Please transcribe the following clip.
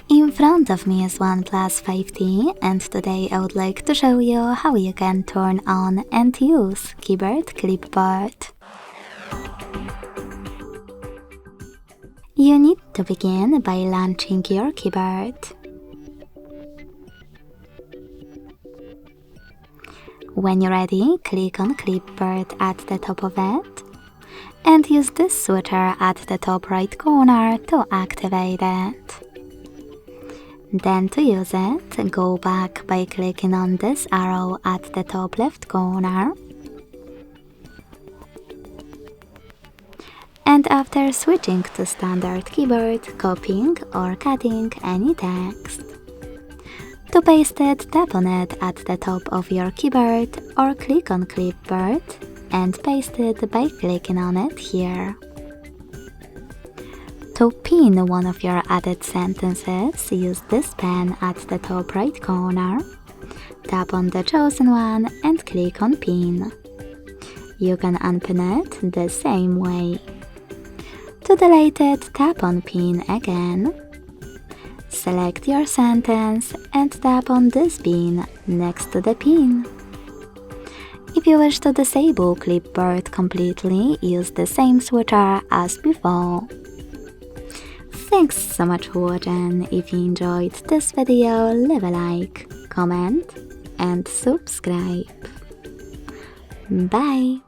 In front of me is OnePlus 5T, and today I would like to show you how you can turn on and use keyboard Clipboard. You need to begin by launching your keyboard. When you're ready, click on Clipboard at the top of it, and use this switcher at the top right corner to activate it. Then to use it, go back by clicking on this arrow at the top left corner. And after switching to standard keyboard, copying or cutting any text. To paste it, tap on it at the top of your keyboard or click on Clipboard and paste it by clicking on it here. To pin one of your added sentences, use this pen at the top right corner. Tap on the chosen one and click on Pin. You can unpin it the same way. To delete it, tap on Pin again. Select your sentence and tap on this pin next to the pin. If you wish to disable Clipboard completely, use the same switcher as before. Thanks so much for watching. If you enjoyed this video, leave a like, comment and subscribe. Bye!